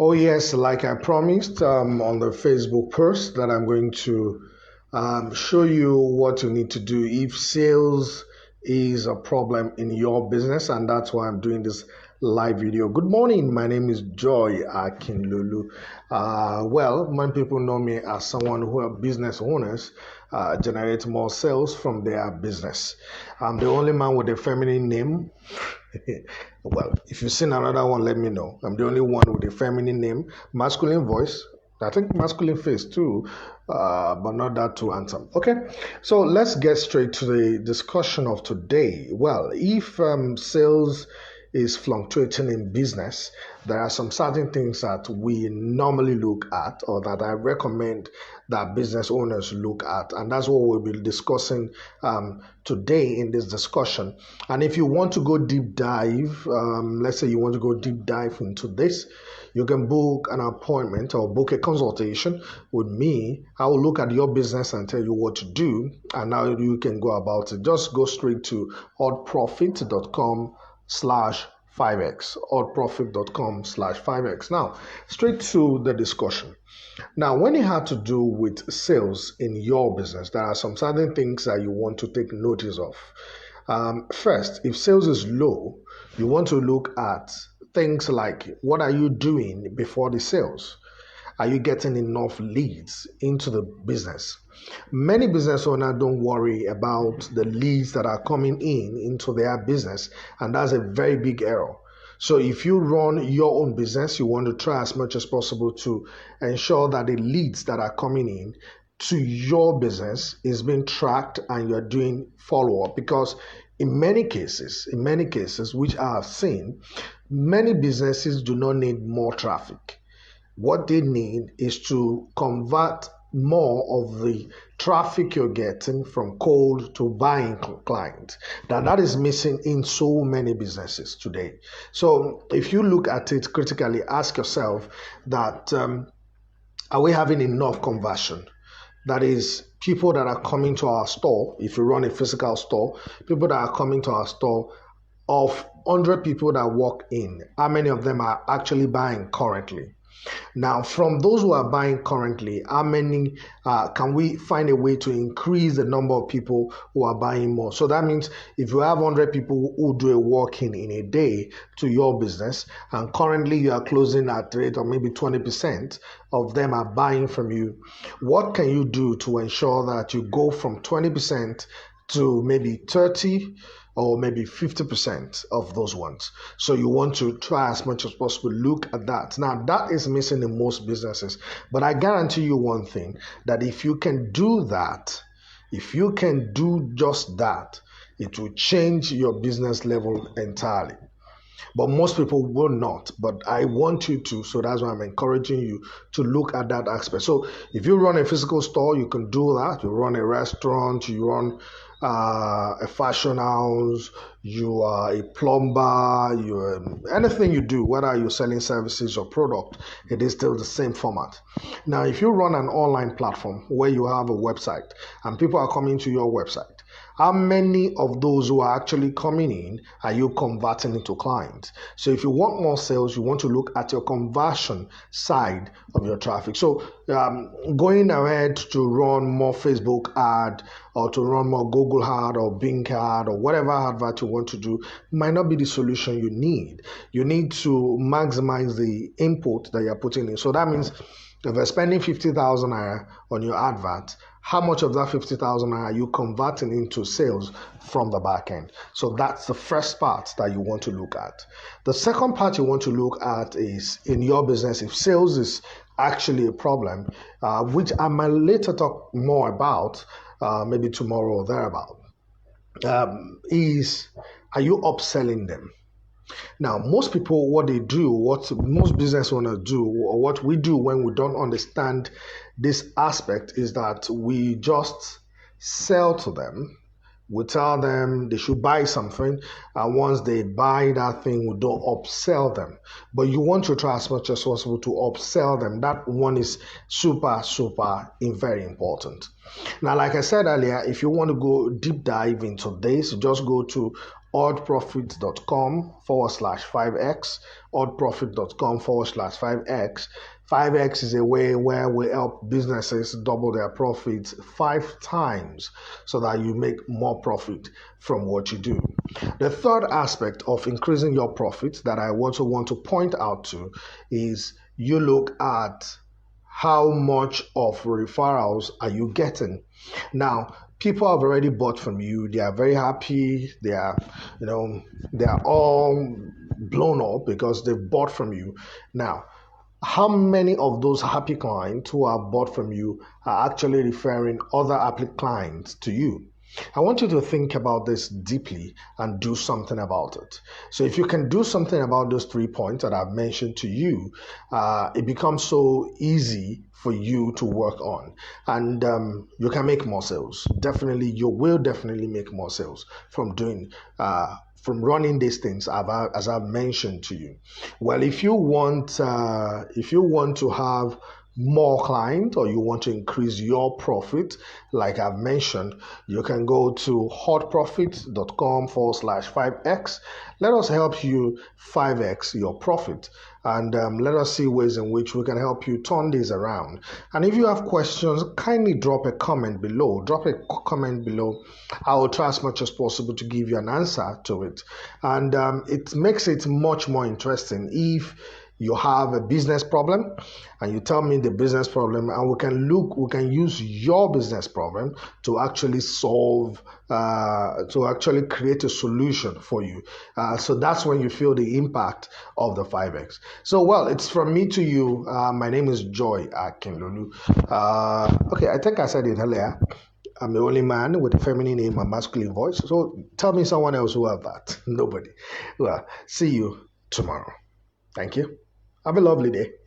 Oh, yes, like I promised on the Facebook post that I'm going to show you what you need to do if sales is a problem in your business, and that's why I'm doing this live video. Good morning, my name is Joy Akinlulu. Many people know me as someone who are business owners generate more sales from their business. I'm the only man with a feminine name. Well, if you've seen another one, let me know. I'm the only one with a feminine name, masculine voice. I think masculine face too, but not that too handsome. Okay, so let's get straight to the discussion of today. Well, if sales is fluctuating in business, there are some certain things that we normally look at or that I recommend that business owners look at. And that's what we'll be discussing today in this discussion. And if you want to go deep dive, let's say you want to go deep dive into this, you can book an appointment or book a consultation with me. I will look at your business and tell you what to do, and now you can go about it. Just go straight to oddprofit.com/5x, oddprofit.com/5x. Now, straight to the discussion. Now, when it had to do with sales in your business, there are some certain things that you want to take notice of. First, if sales is low, you want to look at things like what are you doing before the sales? Are you getting enough leads into the business? Many business owners don't worry about the leads that are coming into their business, and that's a very big error. So if you run your own business, you want to try as much as possible to ensure that the leads that are coming in to your business is being tracked and you're doing follow-up, because in many cases, which I have seen, many businesses do not need more traffic. What they need is to convert more of the traffic you're getting from cold to buying clients. Now that is missing in so many businesses today. So if you look at it critically, ask yourself that are we having enough conversion? That is, people that are coming to our store, if you run a physical store, people that are coming to our store, of 100 people that walk in, how many of them are actually buying currently? Now, from those who are buying currently, how many can we find a way to increase the number of people who are buying more? So that means if you have 100 people who do a walk-in in a day to your business, and currently you are closing at rate or maybe 20% of them are buying from you, what can you do to ensure that you go from 20% to maybe 30 or maybe 50% of those ones? So you want to try as much as possible, look at that. Now that is missing in most businesses, but I guarantee you one thing, that if you can do that, if you can do just that, it will change your business level entirely. But most people will not. But I want you to, so that's why I'm encouraging you to look at that aspect. So if you run a physical store, you can do that. You run a restaurant, you run a fashion house, you are a plumber, anything you do, whether you're selling services or product, it is still the same format. Now, if you run an online platform where you have a website and people are coming to your website, how many of those who are actually coming in are you converting into clients? So if you want more sales, you want to look at your conversion side of your traffic. So going ahead to run more Facebook ad or to run more Google ad or Bing ad or whatever advert you want to do might not be the solution you need. You need to maximize the input that you're putting in. So that means if you're spending 50,000 naira on your advert, how much of that 50,000 naira are you converting into sales from the back end? So that's the first part that you want to look at. The second part you want to look at is in your business, if sales is actually a problem, which I might later talk more about, maybe tomorrow or thereabout, is are you upselling them? Now, most people, what they do, what most business owners do, or what we do when we don't understand this aspect, is that we just sell to them. We tell them they should buy something, and once they buy that thing, we don't upsell them. But you want to try as much as possible to upsell them. That one is super very important. Now, like I said earlier, if you want to go deep dive into this, just go to oddprofit.com/5x, oddprofit.com/5x. 5x is a way where we help businesses double their profits 5 times so that you make more profit from what you do. The third aspect of increasing your profits that I also want to point out to is you look at how much of referrals are you getting. Now, people have already bought from you. They are very happy. They are all blown up because they've bought from you. Now, how many of those happy clients who have bought from you are actually referring other happy clients to you? I want you to think about this deeply and do something about it. So if you can do something about those 3 points that I've mentioned to you, it becomes so easy for you to work on, and you can make more sales. Definitely, you will definitely make more sales from running these things as I've mentioned to you. Well, if you want to have more clients or you want to increase your profit, like I've mentioned, you can go to hotprofit.com/5x. Let us help you 5x your profit, and let us see ways in which we can help you turn this around. And if you have questions, kindly drop a comment below. I will try as much as possible to give you an answer to it. And it makes it much more interesting if you have a business problem and you tell me the business problem, and we can use your business problem to actually create a solution for you. So that's when you feel the impact of the 5x. So, well, it's from me to you. My name is Joy Akinlolu. Okay, I think I said it earlier. I'm the only man with a feminine name and masculine voice. So tell me someone else who have that. Nobody. Well, see you tomorrow. Thank you. Have a lovely day.